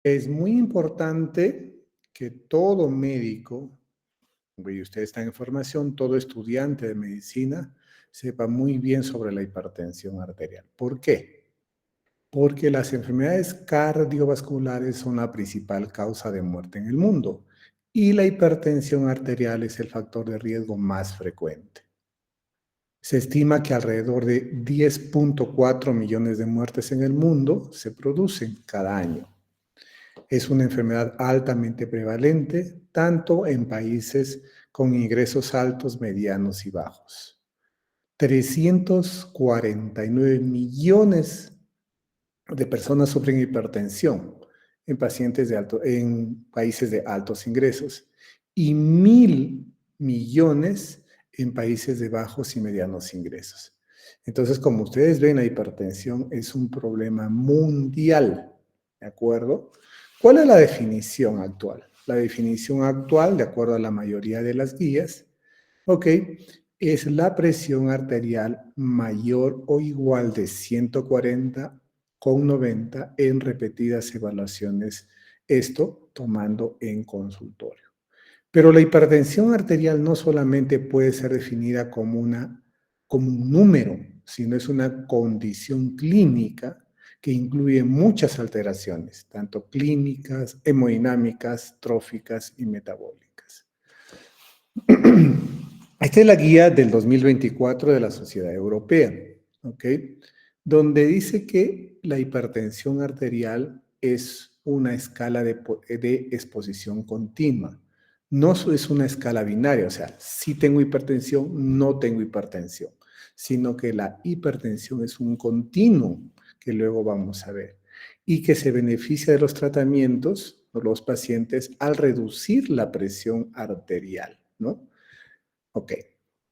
Es muy importante que todo médico, y usted está en formación, todo estudiante de medicina, sepa muy bien sobre la hipertensión arterial. ¿Por qué? Porque las enfermedades cardiovasculares son la principal causa de muerte en el mundo y la hipertensión arterial es el factor de riesgo más frecuente. Se estima que alrededor de 10.4 millones de muertes en el mundo se producen cada año. Es una enfermedad altamente prevalente, tanto en países con ingresos altos, medianos y bajos. 349 millones de personas sufren hipertensión en en países de altos ingresos y 1.000 millones en países de bajos y medianos ingresos. Entonces, como ustedes ven, la hipertensión es un problema mundial, ¿de acuerdo? ¿Cuál es la definición actual? La definición actual, de acuerdo a la mayoría de las guías, ok, es la presión arterial mayor o igual de 140/90 en repetidas evaluaciones, esto tomando en consultorio. Pero la hipertensión arterial no solamente puede ser definida como un número, sino es una condición clínica que incluye muchas alteraciones, tanto clínicas, hemodinámicas, tróficas y metabólicas. Esta es la guía del 2024 de la Sociedad Europea, ¿ok? Donde dice que la hipertensión arterial es una escala de exposición continua. No es una escala binaria, o sea, si tengo hipertensión, no tengo hipertensión, sino que la hipertensión es un continuo que luego vamos a ver y que se beneficia de los tratamientos por los pacientes al reducir la presión arterial, ¿no? Ok.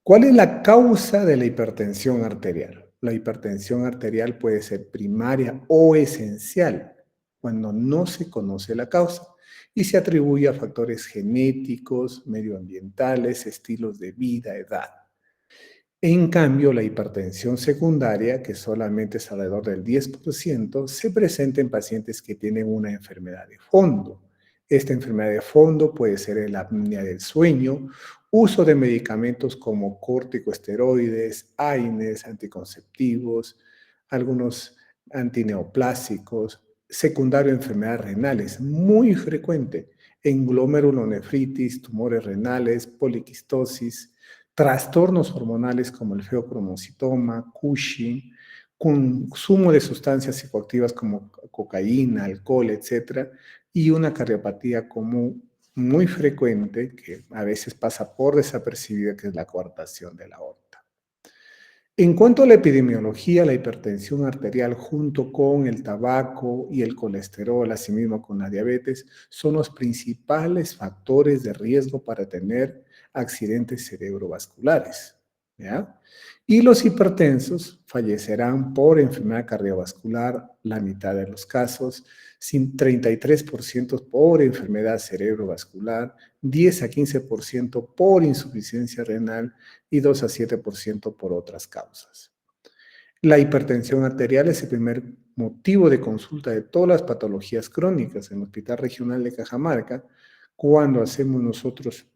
¿Cuál es la causa de la hipertensión arterial? La hipertensión arterial puede ser primaria o esencial cuando no se conoce la causa y se atribuye a factores genéticos, medioambientales, estilos de vida, edad. En cambio, la hipertensión secundaria, que solamente es alrededor del 10%, se presenta en pacientes que tienen una enfermedad de fondo. Esta enfermedad de fondo puede ser la apnea del sueño, uso de medicamentos como corticosteroides, AINES, anticonceptivos, algunos antineoplásicos, secundario a enfermedades renales, muy frecuente, en glomerulonefritis, tumores renales, poliquistosis, trastornos hormonales como el feocromocitoma, Cushing, consumo de sustancias psicoactivas como cocaína, alcohol, etcétera, y una cardiopatía común muy frecuente que a veces pasa por desapercibida, que es la coartación de la aorta. En cuanto a la epidemiología, la hipertensión arterial junto con el tabaco y el colesterol, asimismo con la diabetes, son los principales factores de riesgo para tener accidentes cerebrovasculares, ¿ya? Y los hipertensos fallecerán por enfermedad cardiovascular, la mitad de los casos, 33% por enfermedad cerebrovascular, 10 a 15% por insuficiencia renal y 2 a 7% por otras causas. La hipertensión arterial es el primer motivo de consulta de todas las patologías crónicas en el Hospital Regional de Cajamarca. Cuando hacemos nosotros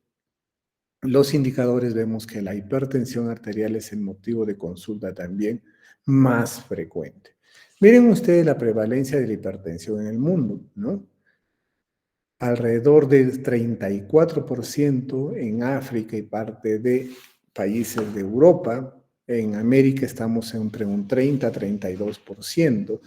los indicadores, vemos que la hipertensión arterial es el motivo de consulta también más frecuente. Miren ustedes la prevalencia de la hipertensión en el mundo, ¿no? Alrededor del 34% en África y parte de países de Europa. En América estamos entre un 30-32%.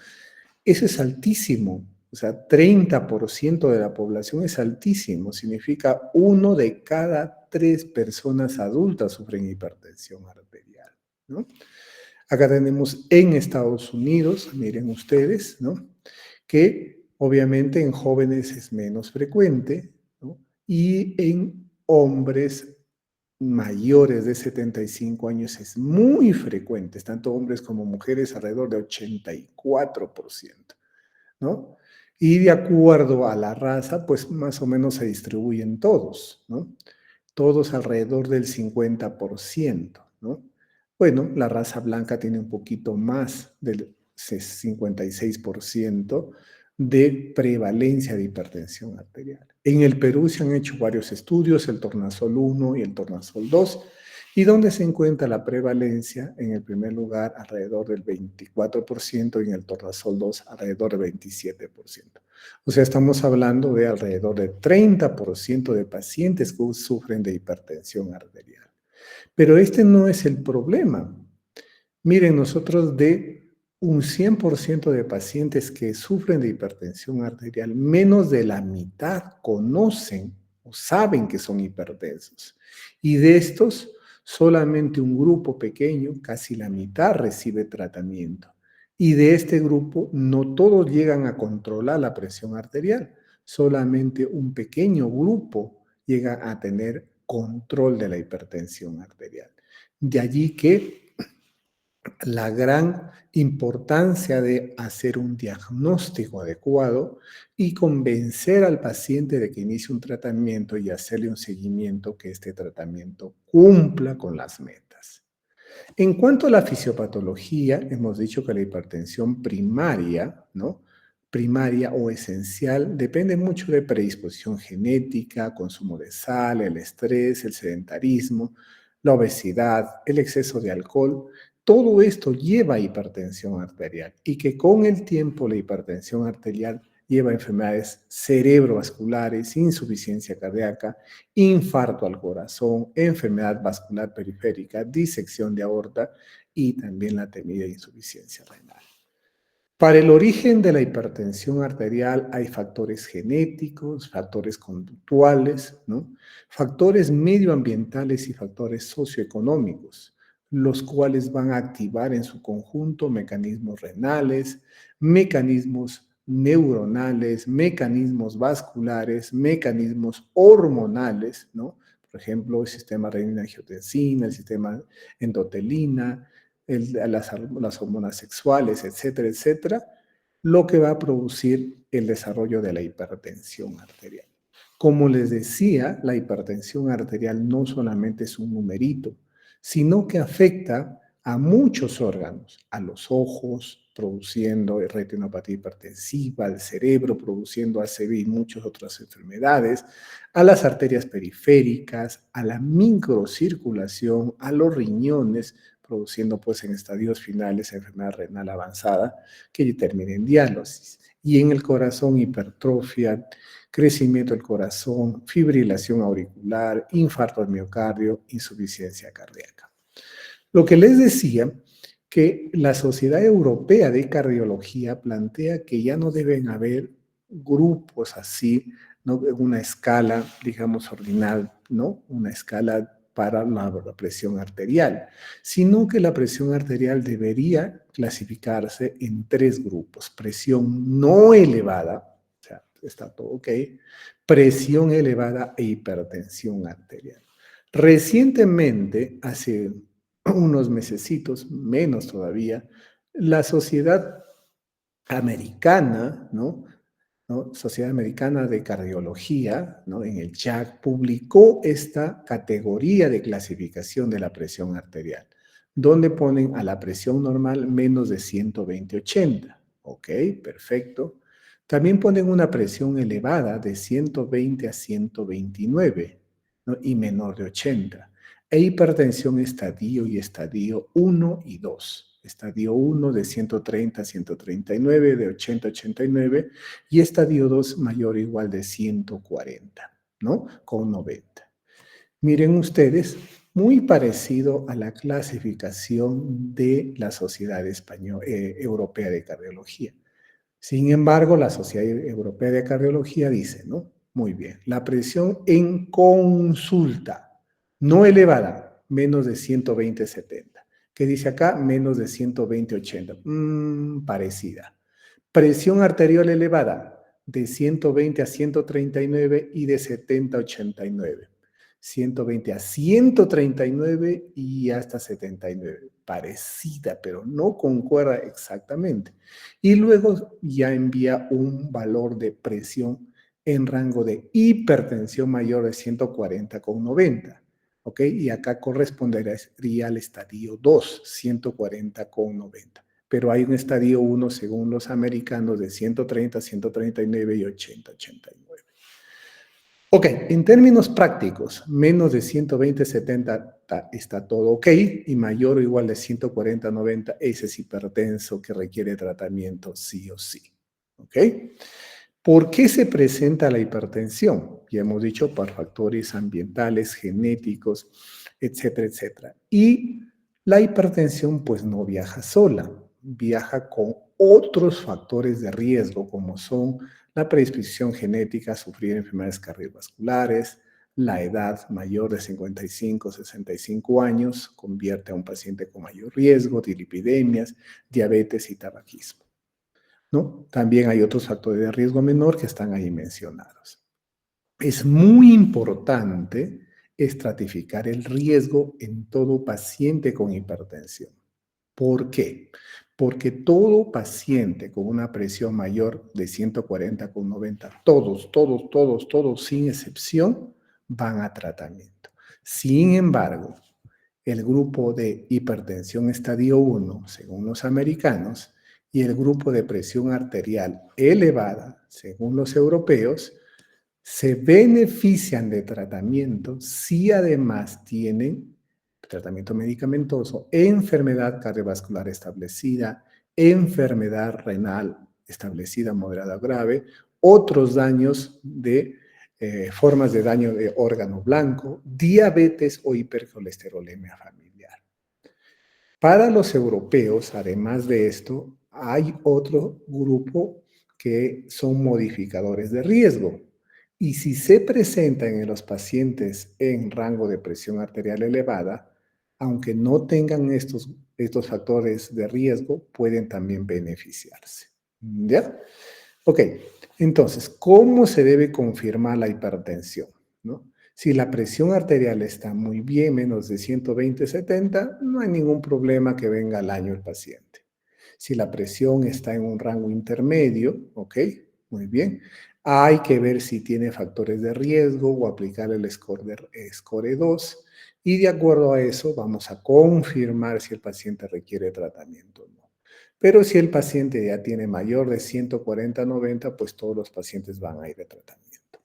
Eso es altísimo. O sea, 30% de la población es altísimo. Significa 1 de cada 3 personas adultas sufren hipertensión arterial, ¿no? Acá tenemos en Estados Unidos, miren ustedes, ¿no? Que obviamente en jóvenes es menos frecuente, ¿no? Y en hombres mayores de 75 años es muy frecuente, tanto hombres como mujeres alrededor de 84%, ¿no? Y de acuerdo a la raza, pues más o menos se distribuyen todos, ¿no? Todos alrededor del 50%, ¿no? Bueno, la raza blanca tiene un poquito más del 56%, de prevalencia de hipertensión arterial. En el Perú se han hecho varios estudios, el tornasol 1 y el tornasol 2, y donde se encuentra la prevalencia, en el primer lugar, alrededor del 24% y en el tornasol 2, alrededor del 27%. O sea, estamos hablando de alrededor del 30% de pacientes que sufren de hipertensión arterial. Pero este no es el problema. Miren, nosotros de un 100% de pacientes que sufren de hipertensión arterial, menos de la mitad conocen o saben que son hipertensos. Y de estos, solamente un grupo pequeño, casi la mitad, recibe tratamiento. Y de este grupo, no todos llegan a controlar la presión arterial. Solamente un pequeño grupo llega a tener control de la hipertensión arterial. De allí que la gran importancia de hacer un diagnóstico adecuado y convencer al paciente de que inicie un tratamiento y hacerle un seguimiento que este tratamiento cumpla con las metas. En cuanto a la fisiopatología, hemos dicho que la hipertensión primaria, ¿no? Primaria o esencial, depende mucho de predisposición genética, consumo de sal, el estrés, el sedentarismo, la obesidad, el exceso de alcohol. Todo esto lleva a hipertensión arterial y que con el tiempo la hipertensión arterial lleva a enfermedades cerebrovasculares, insuficiencia cardíaca, infarto al corazón, enfermedad vascular periférica, disección de aorta y también la temida insuficiencia renal. Para el origen de la hipertensión arterial hay factores genéticos, factores conductuales, ¿no? Factores medioambientales y factores socioeconómicos, los cuales van a activar en su conjunto mecanismos renales, mecanismos neuronales, mecanismos vasculares, mecanismos hormonales, ¿no? Por ejemplo, el sistema renina-angiotensina, el sistema endotelina, las hormonas sexuales, etcétera, etcétera, lo que va a producir el desarrollo de la hipertensión arterial. Como les decía, la hipertensión arterial no solamente es un numerito, sino que afecta a muchos órganos, a los ojos, produciendo retinopatía hipertensiva, al cerebro, produciendo ACV y muchas otras enfermedades, a las arterias periféricas, a la microcirculación, a los riñones, produciendo pues en estadios finales enfermedad renal avanzada que termina en diálisis. Y en el corazón, hipertrofia, crecimiento del corazón, fibrilación auricular, infarto al miocardio, insuficiencia cardíaca. Lo que les decía, que la Sociedad Europea de Cardiología plantea que ya no deben haber grupos así, ¿no? Una escala, digamos, ordinal, ¿no? Una escala para la presión arterial, sino que la presión arterial debería clasificarse en tres grupos: presión no elevada, o sea, está todo ok, presión elevada e hipertensión arterial. Recientemente, hace unos mesecitos, menos todavía, la Sociedad Americana, ¿no? Sociedad Americana de Cardiología, ¿no? En el JACC, publicó esta categoría de clasificación de la presión arterial, donde ponen a la presión normal menos de 120/80. Ok, perfecto. También ponen una presión elevada de 120 a 129, ¿no? Y menor de 80. E hipertensión estadio y estadio 1 y 2. Estadio 1 de 130 a 139, de 80 a 89, y estadio 2 mayor o igual de 140, ¿no? Con 90. Miren ustedes, muy parecido a la clasificación de la Sociedad Europea de Cardiología. Sin embargo, la Sociedad Europea de Cardiología dice, ¿no? Muy bien, la presión en consulta, no elevada, menos de 120/70. ¿Qué dice acá? Menos de 120/80. Parecida. Presión arterial elevada, de 120 a 139 y de 70 a 89. 120 a 139 y hasta 79. Parecida, pero no concuerda exactamente. Y luego ya envía un valor de presión en rango de hipertensión mayor de 140/90. ¿Ok? Y acá correspondería al estadio 2, 140/90. pero hay un estadio 1 según los americanos de 130, 139 y 80, 89. Ok, en términos prácticos, menos de 120, 70 está todo ok, y mayor o igual de 140, 90, ese es hipertenso que requiere tratamiento sí o sí. ¿Ok? ¿Por qué se presenta la hipertensión? Ya hemos dicho, por factores ambientales, genéticos, etcétera, etcétera. Y la hipertensión pues no viaja sola, viaja con otros factores de riesgo como son la predisposición genética a sufrir enfermedades cardiovasculares, la edad mayor de 55, 65 años convierte a un paciente con mayor riesgo, dilipidemias, diabetes y tabaquismo, ¿no? También hay otros factores de riesgo menor que están ahí mencionados. Es muy importante estratificar el riesgo en todo paciente con hipertensión. ¿Por qué? Porque todo paciente con una presión mayor de 140/90, todos, sin excepción, van a tratamiento. Sin embargo, el grupo de hipertensión estadio 1, según los americanos, y el grupo de presión arterial elevada, según los europeos, se benefician de tratamiento si además tienen tratamiento medicamentoso, enfermedad cardiovascular establecida, enfermedad renal establecida moderada o grave, otros daños de formas de daño de órgano blanco, diabetes o hipercolesterolemia familiar. Para los europeos, además de esto, hay otro grupo que son modificadores de riesgo. Y si se presentan en los pacientes en rango de presión arterial elevada, aunque no tengan estos factores de riesgo, pueden también beneficiarse. ¿Ya? Ok, entonces, ¿cómo se debe confirmar la hipertensión? ¿No? Si la presión arterial está muy bien, menos de 120/70, no hay ningún problema que venga al año el paciente. Si la presión está en un rango intermedio, ok, muy bien, hay que ver si tiene factores de riesgo o aplicar el score 2, y de acuerdo a eso vamos a confirmar si el paciente requiere tratamiento o no. Pero si el paciente ya tiene mayor de 140/90, pues todos los pacientes van a ir a tratamiento.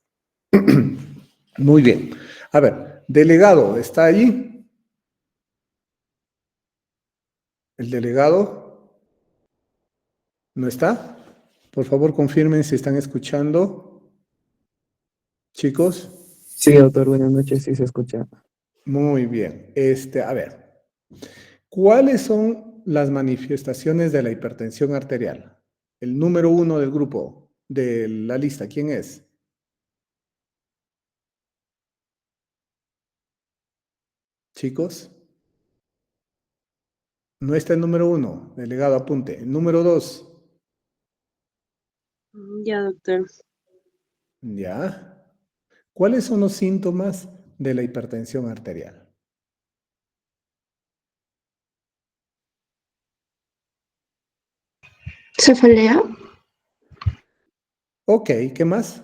Muy bien. A ver, delegado, ¿está allí? ¿El delegado no está? Por favor, confirmen si están escuchando. Chicos, Sí, doctor, buenas noches, sí se escucha. muy bien. A ver, ¿cuáles son las manifestaciones de la hipertensión arterial? El número 1 del grupo, de la lista, ¿quién es? Chicos, no está el número 1, delegado, apunte. El número 2, Ya, doctor. ¿ya? ¿Cuáles son los síntomas de la hipertensión arterial? Cefalea, Ok, ¿qué más?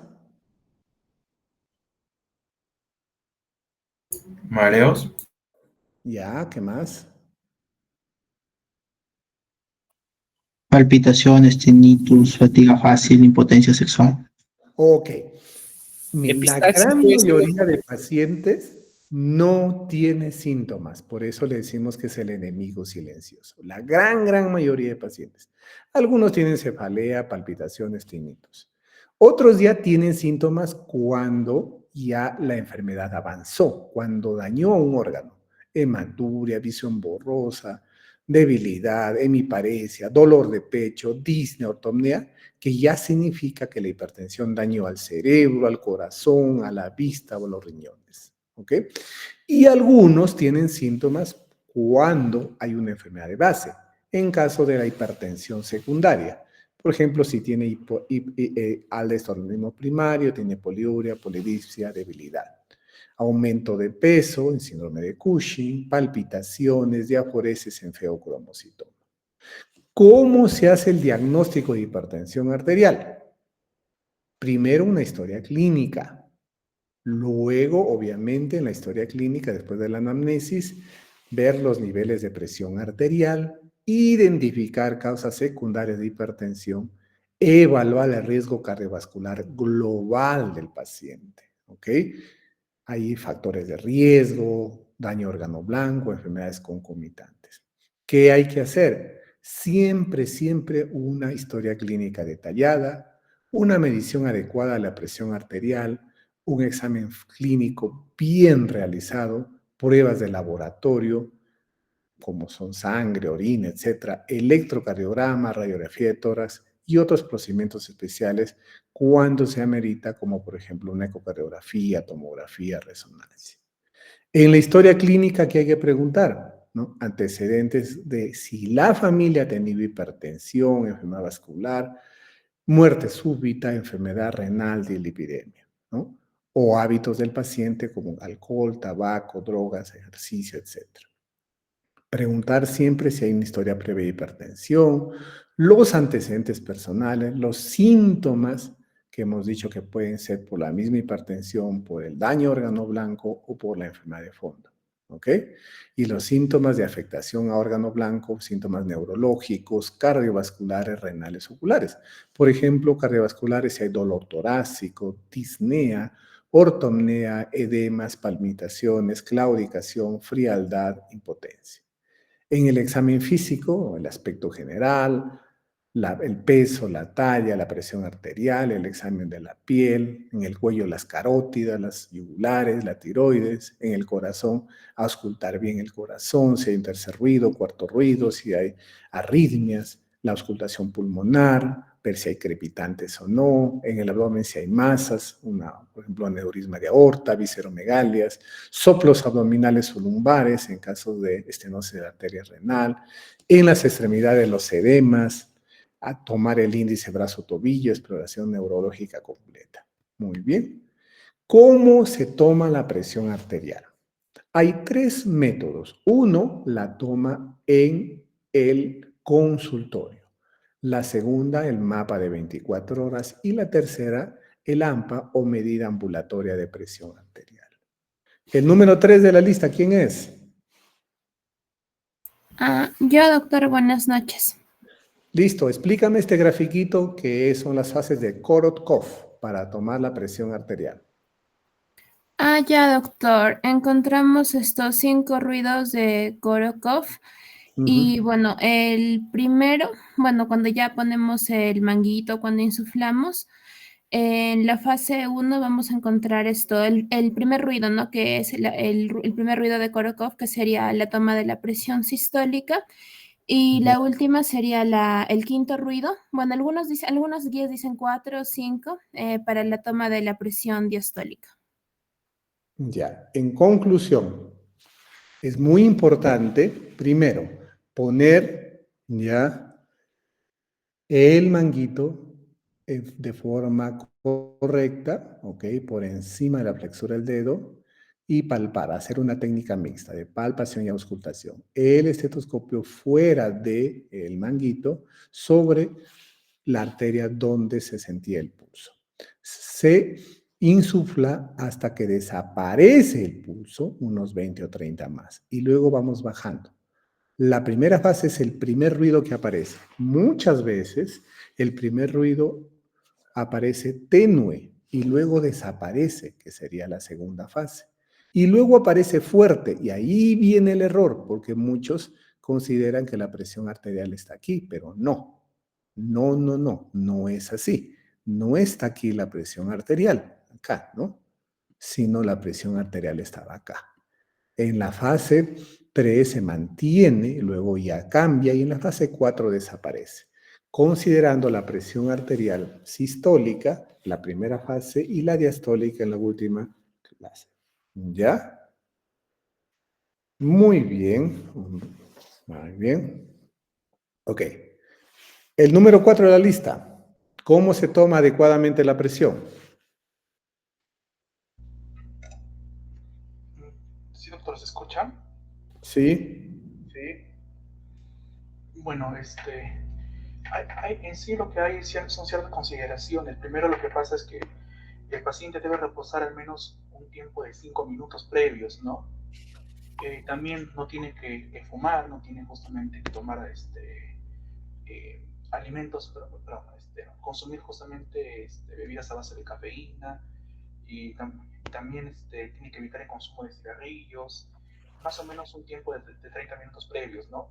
Mareos, Ya, ¿qué más? Palpitaciones, tinnitus, fatiga fácil, impotencia sexual. Ok. La Epistaxis gran puede ser, mayoría doctor. de pacientes no tiene síntomas, por eso le decimos que es el enemigo silencioso. La gran mayoría de pacientes. Algunos tienen cefalea, palpitaciones, tinnitus. Otros ya tienen síntomas cuando ya la enfermedad avanzó, cuando dañó un órgano. Hematuria, visión borrosa, debilidad, hemiparesia, dolor de pecho, disnea, ortopnea, que ya significa que la hipertensión dañó al cerebro, al corazón, a la vista o a los riñones. ¿Ok? Y algunos tienen síntomas cuando hay una enfermedad de base, en caso de la hipertensión secundaria. Por ejemplo, si tiene aldosteronismo primario, tiene poliuria, polidipsia, debilidad. Aumento de peso en síndrome de Cushing, palpitaciones, diaforesis en feocromocitoma. ¿Cómo se hace el diagnóstico de hipertensión arterial? Primero una historia clínica. Luego, obviamente, en la historia clínica, después de la anamnesis, ver los niveles de presión arterial, identificar causas secundarias de hipertensión, evaluar el riesgo cardiovascular global del paciente, ¿ok? Hay factores de riesgo, daño órgano blanco, enfermedades concomitantes. ¿Qué hay que hacer? Siempre una historia clínica detallada, una medición adecuada de la presión arterial, un examen clínico bien realizado, pruebas de laboratorio, como son sangre, orina, etcétera, electrocardiograma, radiografía de tórax y otros procedimientos especiales cuando se amerita, como por ejemplo una ecocardiografía, tomografía, resonancia. En la historia clínica, ¿qué hay que preguntar? ¿No? Antecedentes de si la familia ha tenido hipertensión, enfermedad vascular, muerte súbita, enfermedad renal, dislipidemia, ¿no? O hábitos del paciente como alcohol, tabaco, drogas, ejercicio, etcétera. Preguntar siempre si hay una historia previa de hipertensión, los antecedentes personales, los síntomas que hemos dicho que pueden ser por la misma hipertensión, por el daño órgano blanco o por la enfermedad de fondo. ¿Ok? Y los síntomas de afectación a órgano blanco, síntomas neurológicos, cardiovasculares, renales, oculares. Por ejemplo, cardiovasculares si hay dolor torácico, disnea, ortopnea, edemas, palpitaciones, claudicación, frialdad, impotencia. En el examen físico, el aspecto general, el peso, la talla, la presión arterial, el examen de la piel, en el cuello las carótidas, las yugulares, la tiroides, en el corazón, auscultar bien el corazón, si hay un tercer ruido, cuarto ruido, si hay arritmias, la auscultación pulmonar, ver si hay crepitantes o no, en el abdomen si hay masas, por ejemplo, aneurisma de aorta, visceromegalias, soplos abdominales o lumbares en caso de estenosis de la arteria renal, en las extremidades los edemas, a tomar el índice brazo-tobillo, exploración neurológica completa. Muy bien. ¿Cómo se toma la presión arterial? Hay tres métodos. Uno, la toma en el consultorio. La segunda, el mapa de 24 horas. Y la tercera, el AMPA o medida ambulatoria de presión arterial. El número 3 de la lista, ¿quién es? Yo, doctor, buenas noches. Listo, explícame este grafiquito que son las fases de Korotkov para tomar la presión arterial. Ya, doctor, encontramos estos 5 ruidos de Korokov. Y bueno, el primero, cuando ya ponemos el manguito, cuando insuflamos, en la fase 1 vamos a encontrar el primer ruido, ¿no? Que es el primer ruido de Korokov, que sería la toma de la presión sistólica. Y la última sería el quinto ruido. Bueno, algunos guías dicen 4 o 5 para la toma de la presión diastólica. Ya, en conclusión, es muy importante, primero, poner ya el manguito de forma correcta, ¿ok? Por encima de la flexura del dedo y palpar, hacer una técnica mixta de palpación y auscultación. El estetoscopio fuera del manguito sobre la arteria donde se sentía el pulso. Se insufla hasta que desaparece el pulso, unos 20 o 30 más, y luego vamos bajando. La primera fase es el primer ruido que aparece. Muchas veces el primer ruido aparece tenue y luego desaparece, que sería la segunda fase. Y luego aparece fuerte, y ahí viene el error, porque muchos consideran que la presión arterial está aquí, pero no. No es así. No está aquí la presión arterial, acá, ¿no? Sino la presión arterial estaba acá. En la fase 3 se mantiene, luego ya cambia y en la fase 4 desaparece, considerando la presión arterial sistólica, la primera fase, y la diastólica en la última clase. ¿Ya? Muy bien. Muy bien. Ok. El número 4 de la lista. ¿Cómo se toma adecuadamente la presión? Sí, doctor, ¿se escucha? Sí. Sí. Bueno, en sí lo que hay son ciertas consideraciones. Primero, lo que pasa es que el paciente debe reposar al menos un tiempo de 5 minutos previos, ¿no? También no tiene que fumar, no tiene justamente que tomar alimentos, consumir justamente bebidas a base de cafeína y también tiene que evitar el consumo de cigarrillos, más o menos un tiempo de 30 minutos previos, ¿no?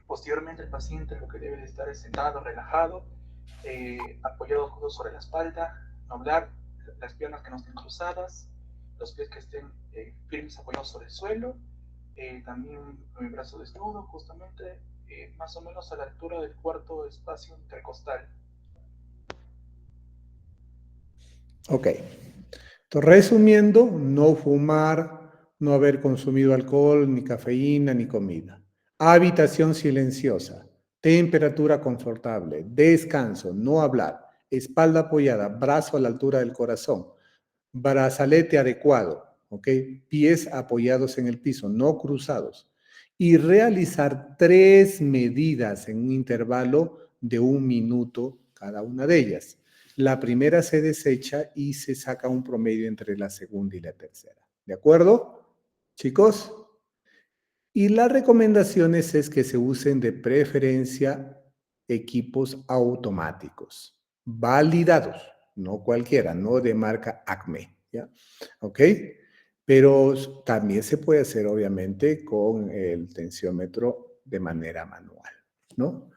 Posteriormente el paciente lo que debe de estar es sentado, relajado, apoyado codos sobre la espalda, no hablar, las piernas que no estén cruzadas, los pies que estén firmes apoyados sobre el suelo, también el brazo desnudo, justamente más o menos a la altura del cuarto espacio intercostal. Ok. Entonces, resumiendo, no fumar, no haber consumido alcohol, ni cafeína, ni comida. Habitación silenciosa, temperatura confortable, descanso, no hablar, espalda apoyada, brazo a la altura del corazón, brazalete adecuado, ¿ok? Pies apoyados en el piso, no cruzados. Y realizar 3 medidas en un intervalo de 1 minuto cada una de ellas. La primera se desecha y se saca un promedio entre la segunda y la tercera. ¿De acuerdo, chicos? Y las recomendaciones es que se usen de preferencia equipos automáticos, validados, no cualquiera, no de marca Acme, ¿ya? ¿Ok? Pero también se puede hacer, obviamente, con el tensiómetro de manera manual, ¿no?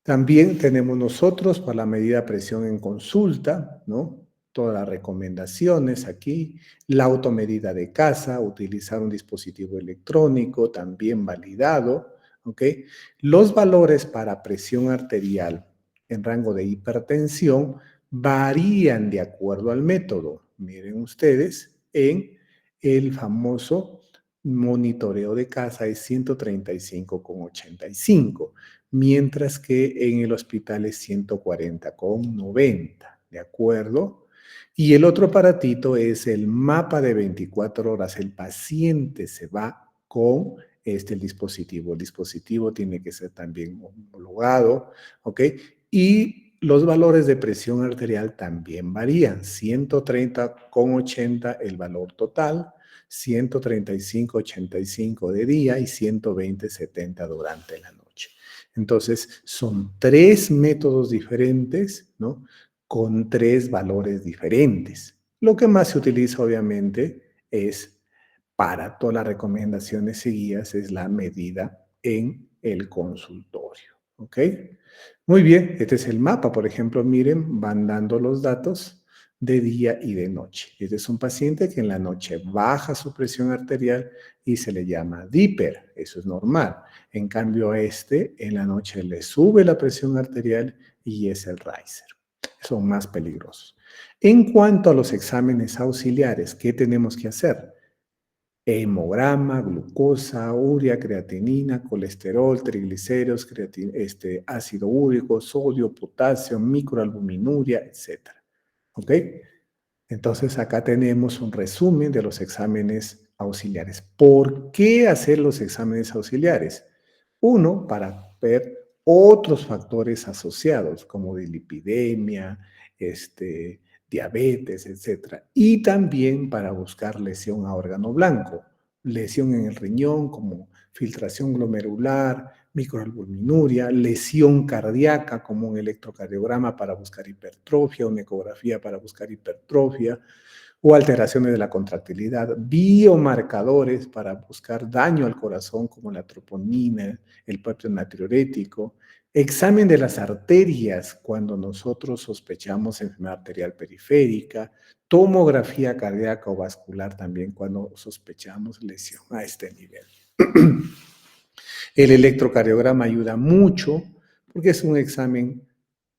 También tenemos nosotros para la medida de presión en consulta, ¿no? Todas las recomendaciones aquí, la automedida de casa, utilizar un dispositivo electrónico también validado, ¿ok? Los valores para presión arterial en rango de hipertensión varían de acuerdo al método. Miren ustedes, en el famoso monitoreo de casa es 135,85, mientras que en el hospital es 140,90, ¿de acuerdo? Y el otro aparatito es el mapa de 24 horas. El paciente se va con el dispositivo. El dispositivo tiene que ser también homologado, ¿ok? Y los valores de presión arterial también varían. 130,80 el valor total, 135,85 de día y 120,70 durante la noche. Entonces, son 3 métodos diferentes, ¿no? Con 3 valores diferentes. Lo que más se utiliza, obviamente, es para todas las recomendaciones y guías, es la medida en el consultorio, ¿ok? Muy bien, este es el mapa, por ejemplo, miren, van dando los datos de día y de noche. Este es un paciente que en la noche baja su presión arterial y se le llama Dipper, eso es normal. En cambio, en la noche le sube la presión arterial y es el Riser. Son más peligrosos. En cuanto a los exámenes auxiliares, ¿qué tenemos que hacer? Hemograma, glucosa, urea, creatinina, colesterol, triglicéridos, ácido úrico, sodio, potasio, microalbuminuria, etc. ¿Ok? Entonces acá tenemos un resumen de los exámenes auxiliares. ¿Por qué hacer los exámenes auxiliares? Uno, para ver otros factores asociados, como dilipidemia, diabetes, etc. Y también para buscar lesión a órgano blanco, lesión en el riñón, como filtración glomerular, microalbuminuria, lesión cardíaca, como un electrocardiograma para buscar hipertrofia, una ecografía para buscar hipertrofia, o alteraciones de la contractilidad, biomarcadores para buscar daño al corazón, como la troponina, el péptido natriurético, examen de las arterias cuando nosotros sospechamos enfermedad arterial periférica, tomografía cardíaca o vascular también cuando sospechamos lesión a este nivel. El electrocardiograma ayuda mucho porque es un examen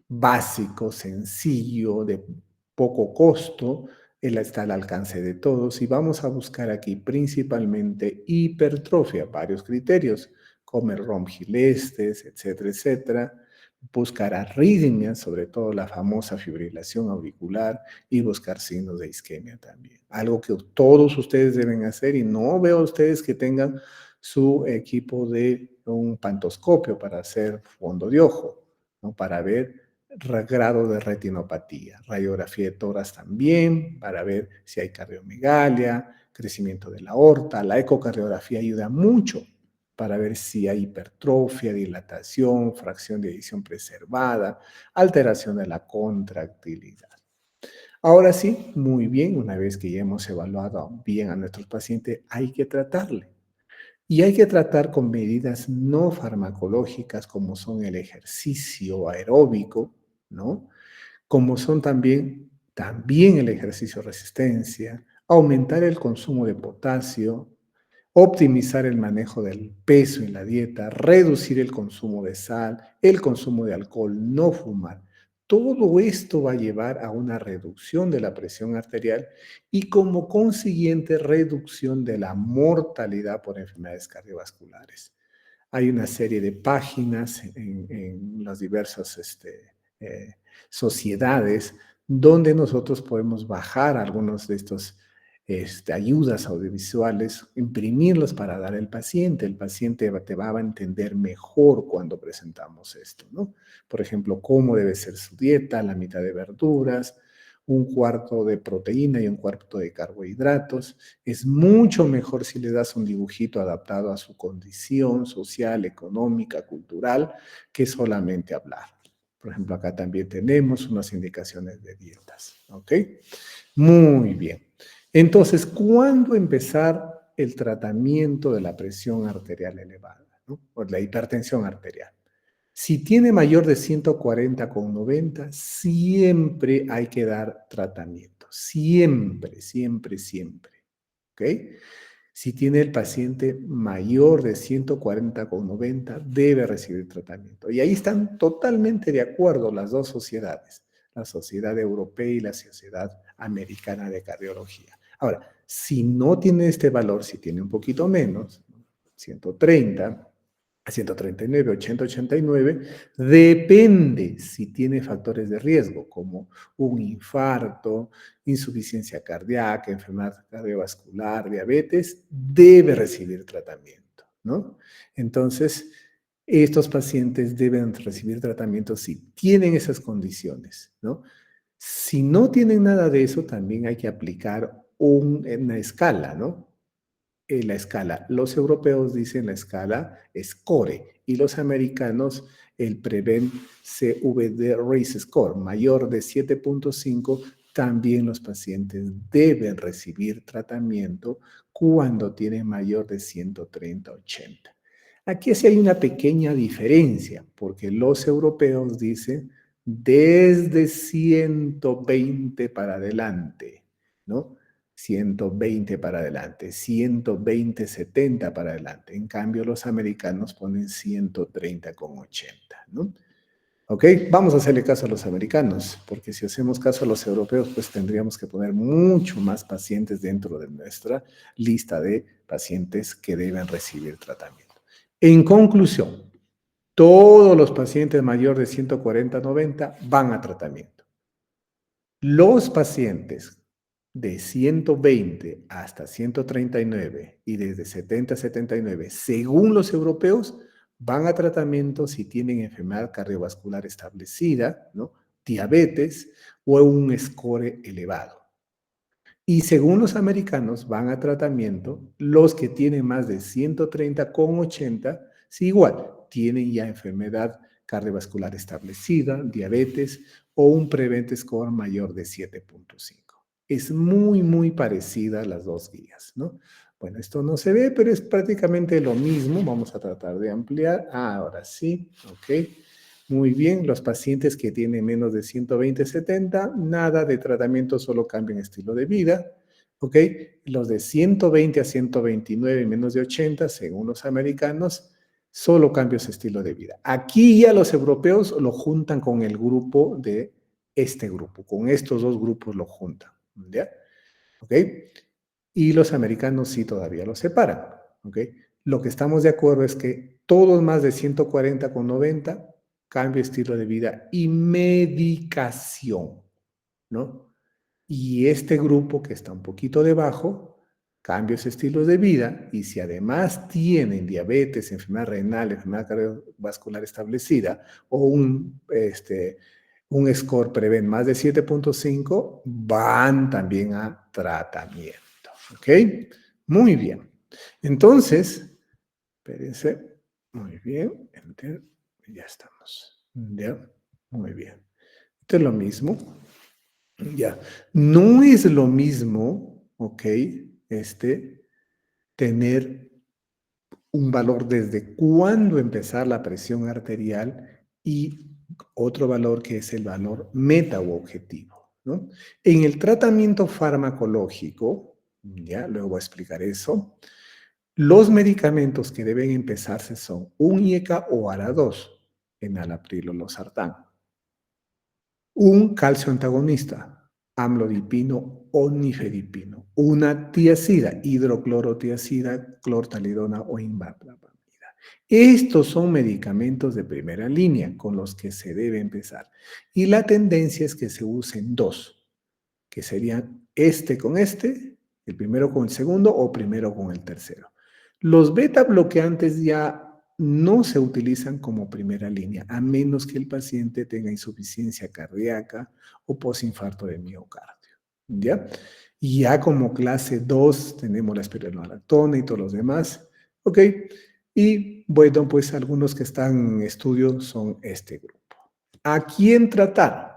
básico, sencillo, de poco costo, él está al alcance de todos y vamos a buscar aquí principalmente hipertrofia, varios criterios, como el ROM Gillespie, etcétera, etcétera. Buscar arritmias, sobre todo la famosa fibrilación auricular, y buscar signos de isquemia también. Algo que todos ustedes deben hacer, y no veo a ustedes que tengan su equipo de un pantoscopio para hacer fondo de ojo, ¿no? Para ver grado de retinopatía, radiografía de tórax también, para ver si hay cardiomegalia, crecimiento de la aorta. La ecocardiografía ayuda mucho para ver si hay hipertrofia, dilatación, fracción de eyección preservada, alteración de la contractilidad. Ahora sí, muy bien, una vez que ya hemos evaluado bien a nuestros pacientes, hay que tratarle. Y hay que tratar con medidas no farmacológicas como son el ejercicio aeróbico, ¿no? Como son también el ejercicio de resistencia, aumentar el consumo de potasio, optimizar el manejo del peso en la dieta, reducir el consumo de sal, el consumo de alcohol, no fumar. Todo esto va a llevar a una reducción de la presión arterial y como consiguiente reducción de la mortalidad por enfermedades cardiovasculares. Hay una serie de páginas en las diversas sociedades donde nosotros podemos bajar algunos de estos ayudas audiovisuales, imprimirlos para dar al paciente. El paciente te va a entender mejor cuando presentamos esto, ¿no? Por ejemplo, cómo debe ser su dieta, la mitad de verduras, un cuarto de proteína y un cuarto de carbohidratos. Es mucho mejor si le das un dibujito adaptado a su condición social, económica, cultural, que solamente hablar. Por ejemplo, acá también tenemos unas indicaciones de dietas, ¿ok? Muy bien. Entonces, ¿cuándo empezar el tratamiento de la presión arterial elevada, ¿no? O la hipertensión arterial? Si tiene mayor de 140/90, siempre hay que dar tratamiento. Siempre, siempre, siempre. ¿Ok? Si tiene el paciente mayor de 140/90, debe recibir tratamiento. Y ahí están totalmente de acuerdo las dos sociedades, la Sociedad Europea y la Sociedad Americana de Cardiología. Ahora, si no tiene este valor, si tiene un poquito menos, 130, 139, 80, 89, depende si tiene factores de riesgo como un infarto, insuficiencia cardíaca, enfermedad cardiovascular, diabetes, debe recibir tratamiento, ¿no? Entonces, estos pacientes deben recibir tratamiento si tienen esas condiciones, ¿no? Si no tienen nada de eso, también hay que aplicar una escala, ¿no? La escala. Los europeos dicen la escala SCORE y los americanos el Prevent CVD Race Score, mayor de 7.5, también los pacientes deben recibir tratamiento cuando tienen mayor de 130/80. Aquí sí hay una pequeña diferencia, porque los europeos dicen desde 120 para adelante, ¿no? 120 para adelante, 120, 70 para adelante. En cambio, los americanos ponen 130/80, ¿no? ¿Ok? Vamos a hacerle caso a los americanos, porque si hacemos caso a los europeos, pues tendríamos que poner mucho más pacientes dentro de nuestra lista de pacientes que deben recibir tratamiento. En conclusión, todos los pacientes mayores de 140/90 van a tratamiento. Los pacientes de 120 hasta 139 y desde 70 a 79, según los europeos, van a tratamiento si tienen enfermedad cardiovascular establecida, ¿no? Diabetes o un score elevado. Y según los americanos, van a tratamiento los que tienen más de 130/80, si igual tienen ya enfermedad cardiovascular establecida, diabetes o un Prevent Score mayor de 7.5. Es muy, muy parecida a las dos guías, ¿no? Bueno, esto no se ve, pero es prácticamente lo mismo. Vamos a tratar de ampliar. Ahora sí, ok. Muy bien, los pacientes que tienen menos de 120/70, nada de tratamiento, solo cambian estilo de vida. ¿Ok? Los de 120 a 129 y menos de 80, según los americanos, solo cambios de estilo de vida. Aquí ya los europeos lo juntan con el grupo de este grupo, con estos dos grupos lo juntan. ¿Ya? ¿Ok? Y los americanos sí todavía los separan. ¿Ok? Lo que estamos de acuerdo es que todos más de 140/90, cambio de estilo de vida y medicación, ¿no? Y este grupo que está un poquito debajo, cambios de estilos de vida, y si además tienen diabetes, enfermedad renal, enfermedad cardiovascular establecida o un score Prevent más de 7.5, van también a tratamiento. ¿Ok? Muy bien. Entonces, espérense. Muy bien. Enter. Ya estamos. Ya. Muy bien. Esto es lo mismo. Ya. No es lo mismo, ¿ok? Tener un valor desde cuándo empezar la presión arterial y otro valor que es el valor meta u objetivo, ¿no? En el tratamiento farmacológico, ya luego voy a explicar eso, los medicamentos que deben empezarse son un IECA o ARA2, enalapril o losartán, un calcio antagonista, amlodipino o nifedipino, una tiazida, hidroclorotiazida, clortalidona o imapramida. Estos son medicamentos de primera línea con los que se debe empezar. Y la tendencia es que se usen dos, que serían este con este, el primero con el segundo o primero con el tercero. Los beta bloqueantes ya no se utilizan como primera línea, a menos que el paciente tenga insuficiencia cardíaca o posinfarto de miocardio. ¿Ya? Y ya como clase 2 tenemos la espironolactona y todos los demás. ¿Ok? Y bueno, pues algunos que están en estudio son este grupo. ¿A quién tratar?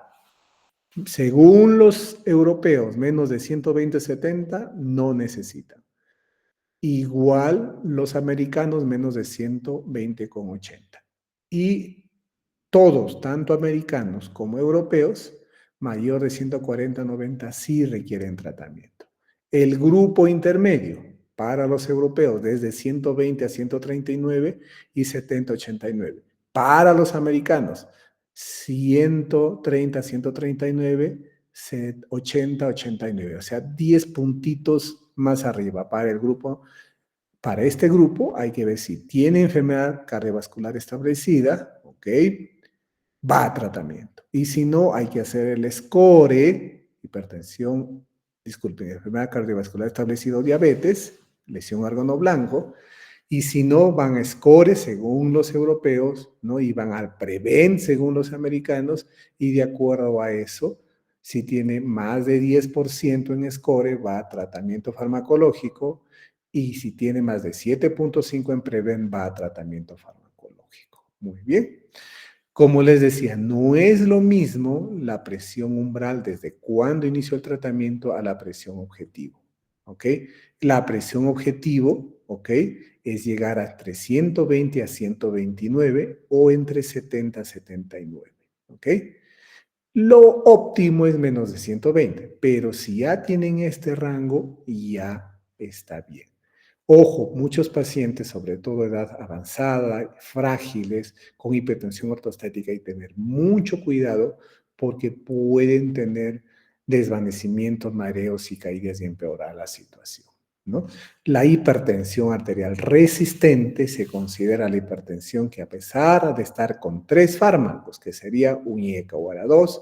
Según los europeos, menos de 120/70 no necesitan. Igual los americanos, menos de 120/80. Y todos, tanto americanos como europeos, mayor de 140/90 sí requieren tratamiento. El grupo intermedio para los europeos desde 120/139 y 70/89. Para los americanos 130/139, 80/89. O sea, 10 puntitos más arriba. Para este grupo hay que ver si tiene enfermedad cardiovascular establecida, ¿ok? Va a tratamiento. Y si no, hay que hacer el SCORE, hipertensión, disculpen, enfermedad cardiovascular establecida o diabetes, lesión órgano blanco, y si no, van a SCORE según los europeos, ¿no? Y van al PREVENT según los americanos, y de acuerdo a eso, si tiene más de 10% en SCORE, va a tratamiento farmacológico, y si tiene más de 7.5 en PREVENT, va a tratamiento farmacológico. Muy bien. Como les decía, no es lo mismo la presión umbral desde cuando inició el tratamiento a la presión objetivo, ¿ok? La presión objetivo, ¿ok? Es llegar entre 120 a 129 o entre 70 a 79, ¿ok? Lo óptimo es menos de 120, pero si ya tienen este rango, ya está bien. Ojo, muchos pacientes, sobre todo de edad avanzada, frágiles, con hipertensión ortostática, hay que tener mucho cuidado porque pueden tener desvanecimientos, mareos y caídas y empeorar la situación, ¿no? La hipertensión arterial resistente se considera la hipertensión que a pesar de estar con 3 fármacos, que sería un IECA o ARA2,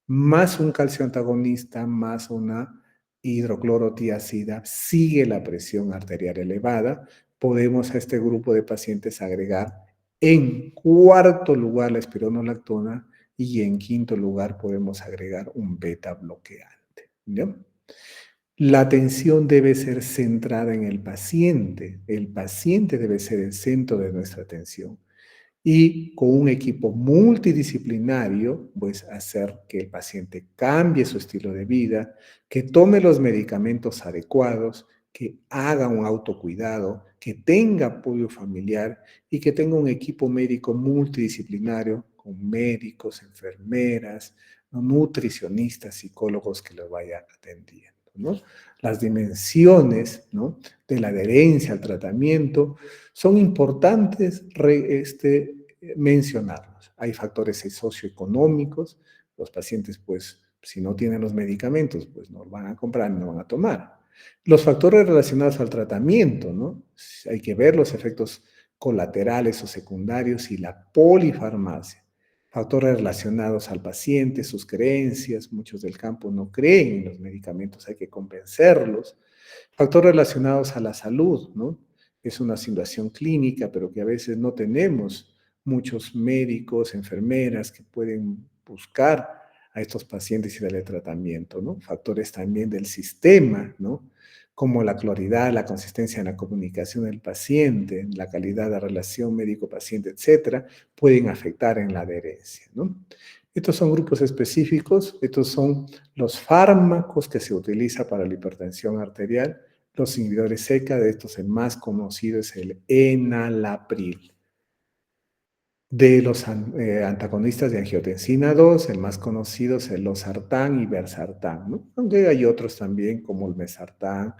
más un calcio antagonista, más una hidroclorotiazida, sigue la presión arterial elevada, podemos a este grupo de pacientes agregar en cuarto lugar la espironolactona y en quinto lugar podemos agregar un beta bloqueante. ¿Ya? La atención debe ser centrada en el paciente debe ser el centro de nuestra atención y con un equipo multidisciplinario, pues hacer que el paciente cambie su estilo de vida, que tome los medicamentos adecuados, que haga un autocuidado, que tenga apoyo familiar y que tenga un equipo médico multidisciplinario con médicos, enfermeras, ¿no? Nutricionistas, psicólogos que lo vayan atendiendo, ¿no? Las dimensiones, ¿no? De la adherencia al tratamiento son importantes mencionarlos. Hay factores socioeconómicos, los pacientes pues si no tienen los medicamentos pues no los van a comprar, no van a tomar. Los factores relacionados al tratamiento, ¿no? Hay que ver los efectos colaterales o secundarios y la polifarmacia. Factores relacionados al paciente, sus creencias, muchos del campo no creen en los medicamentos, hay que convencerlos. Factores relacionados a la salud, ¿no? Es una situación clínica, pero que a veces no tenemos muchos médicos, enfermeras que pueden buscar a estos pacientes y darle tratamiento, ¿no? Factores también del sistema, ¿no? Como la claridad, la consistencia en la comunicación del paciente, la calidad de relación médico-paciente, etcétera, pueden afectar en la adherencia, ¿no? Estos son grupos específicos, estos son los fármacos que se utilizan para la hipertensión arterial, los inhibidores SECA, de estos el más conocido es el enalapril. De los antagonistas de angiotensina 2, el más conocido es el losartán y irbesartán, ¿no? Aunque hay otros también como el mesartán,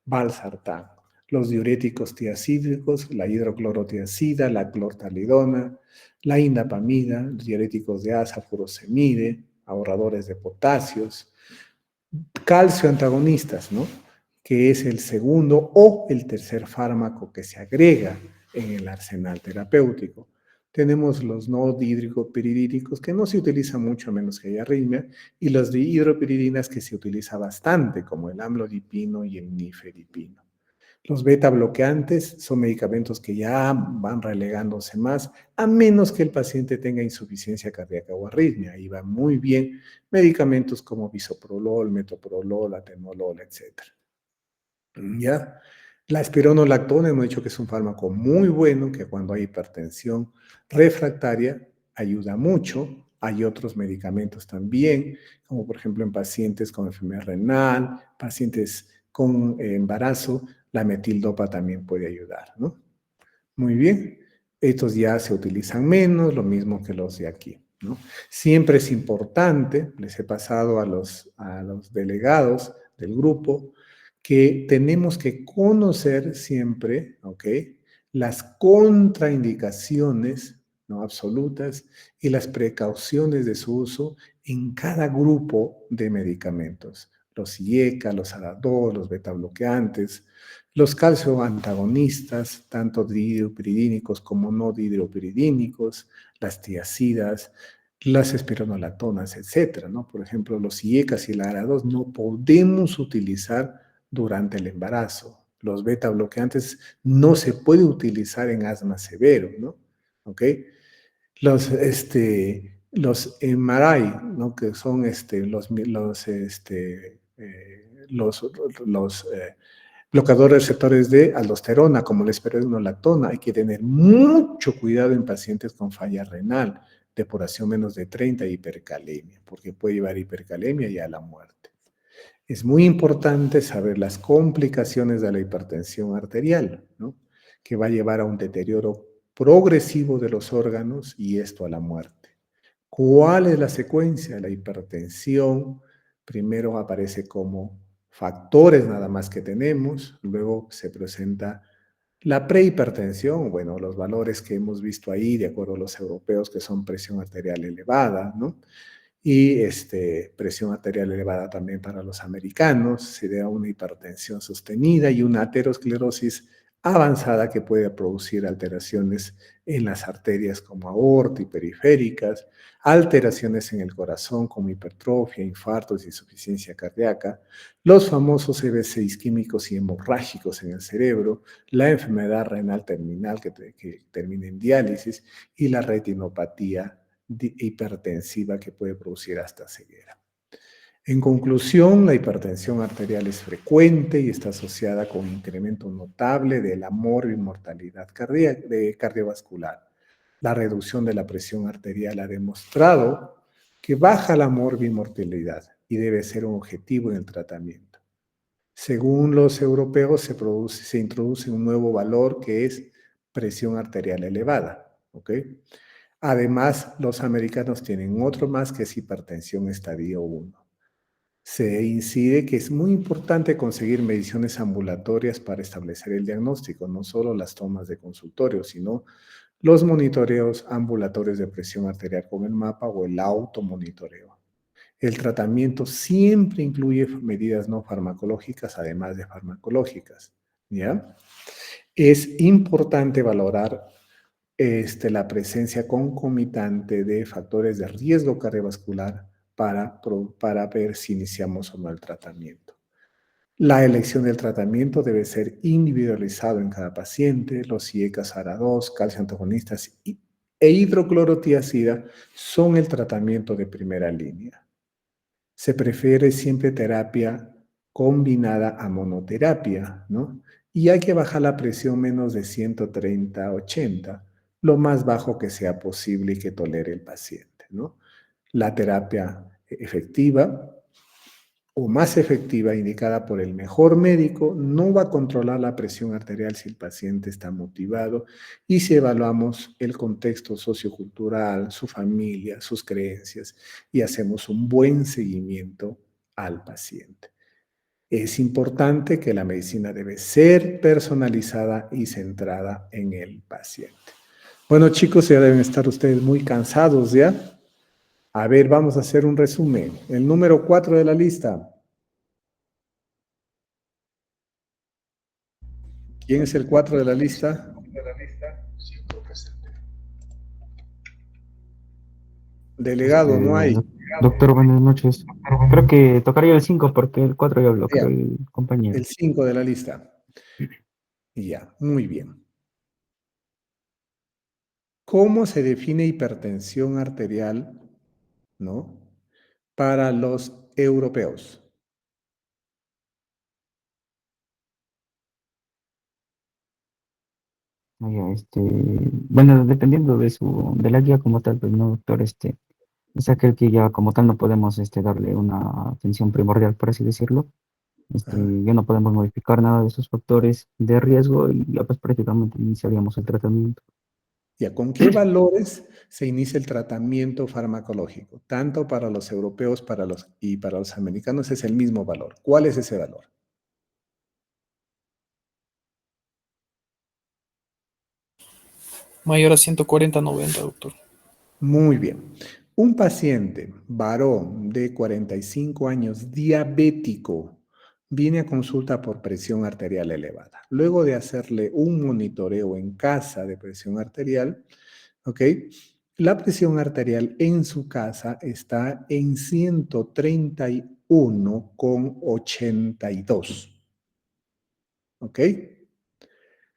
valsartán. Los diuréticos tiacídicos, la hidroclorotiazida, la clortalidona, la indapamida, los diuréticos de asa, furosemide, ahorradores de potasios, calcio antagonistas, ¿no? Que es el segundo o el tercer fármaco que se agrega en el arsenal terapéutico. Tenemos los no dihidropiridínicos que no se utilizan mucho a menos que haya arritmia, y los dihidropiridinas que se utiliza bastante, como el amlodipino y el nifedipino. Los beta bloqueantes son medicamentos que ya van relegándose más, a menos que el paciente tenga insuficiencia cardíaca o arritmia. Ahí van muy bien medicamentos como bisoprolol, metoprolol, atenolol, etc. ¿Ya? La espironolactona hemos dicho que es un fármaco muy bueno, que cuando hay hipertensión refractaria ayuda mucho. Hay otros medicamentos también, como por ejemplo en pacientes con enfermedad renal, pacientes con embarazo, la metildopa también puede ayudar, ¿no? Muy bien. Estos ya se utilizan menos, lo mismo que los de aquí, ¿no? Siempre es importante, les he pasado a los delegados del grupo, que tenemos que conocer siempre, ¿ok? Las contraindicaciones, ¿no? Absolutas y las precauciones de su uso en cada grupo de medicamentos. Los IECA, los ARA2, los beta bloqueantes, los calcio antagonistas, tanto dihidropiridínicos como no dihidropiridínicos, las tiacidas, las espironolactonas, etcétera, ¿no? Por ejemplo, los IECAs y la ARA2 no podemos utilizar durante el embarazo. Los beta bloqueantes no se puede utilizar en asma severo, ¿no? ¿Ok? Los MRI, ¿no? Que son los bloqueadores receptores de aldosterona, como la espironolactona. Hay que tener mucho cuidado en pacientes con falla renal, depuración menos de 30 y hipercalemia, porque puede llevar a hipercalemia y a la muerte. Es muy importante saber las complicaciones de la hipertensión arterial, ¿no? Que va a llevar a un deterioro progresivo de los órganos y esto a la muerte. ¿Cuál es la secuencia? La hipertensión primero aparece como factores nada más que tenemos, luego se presenta la prehipertensión, bueno, los valores que hemos visto ahí, de acuerdo a los europeos, que son presión arterial elevada, ¿no? Y presión arterial elevada también para los americanos, se da una hipertensión sostenida y una aterosclerosis avanzada que puede producir alteraciones en las arterias como aorta y periféricas, alteraciones en el corazón como hipertrofia, infartos y insuficiencia cardíaca, los famosos EBC isquémicos y hemorrágicos en el cerebro, la enfermedad renal terminal que termina en diálisis y la retinopatía hipertensiva que puede producir hasta ceguera. En conclusión, la hipertensión arterial es frecuente y está asociada con un incremento notable de la mortalidad cardiovascular. La reducción de la presión arterial ha demostrado que baja la mortalidad y debe ser un objetivo en el tratamiento. Según los europeos, se introduce un nuevo valor que es presión arterial elevada, ¿ok? Además, los americanos tienen otro más que es hipertensión estadio 1. Se incide que es muy importante conseguir mediciones ambulatorias para establecer el diagnóstico, no solo las tomas de consultorio, sino los monitoreos ambulatorios de presión arterial con el mapa o el automonitoreo. El tratamiento siempre incluye medidas no farmacológicas, además de farmacológicas, ¿ya? Es importante valorar la presencia concomitante de factores de riesgo cardiovascular para ver si iniciamos o no el tratamiento. La elección del tratamiento debe ser individualizado en cada paciente. Los IECAs ARA2, calcio antagonistas e hidroclorotiazida son el tratamiento de primera línea. Se prefiere siempre terapia combinada a monoterapia, ¿no? Y hay que bajar la presión menos de 130/80, lo más bajo que sea posible y que tolere el paciente, ¿no? La terapia efectiva o más efectiva indicada por el mejor médico no va a controlar la presión arterial si el paciente está motivado y si evaluamos el contexto sociocultural, su familia, sus creencias y hacemos un buen seguimiento al paciente. Es importante que la medicina debe ser personalizada y centrada en el paciente. Bueno, chicos, ya deben estar ustedes muy cansados, ¿ya? A ver, vamos a hacer un resumen. El número 4 de la lista. ¿Quién es el 4 de la lista? Sí, creo que es el de- Delegado, no hay. Doctor, buenas noches. Creo que tocaría el 5 porque el 4 ya habló, Ya, creo, el compañero. el 5 de la lista. Ya, muy bien. ¿Cómo se define hipertensión arterial, no? Para los europeos. Ah, ya, bueno, dependiendo de la guía como tal, pues no, doctor, es aquel que ya como tal no podemos darle una atención primordial, por así decirlo. Ajá. Ya no podemos modificar nada de esos factores de riesgo y ya pues prácticamente iniciaríamos el tratamiento. Ya, ¿con qué valores se inicia el tratamiento farmacológico? Tanto para los europeos y para los americanos es el mismo valor. ¿Cuál es ese valor? Mayor a 140/90, doctor. Muy bien. Un paciente varón de 45 años diabético viene a consulta por presión arterial elevada. Luego de hacerle un monitoreo en casa de presión arterial, ¿ok? La presión arterial en su casa está en 131/82. ¿Ok?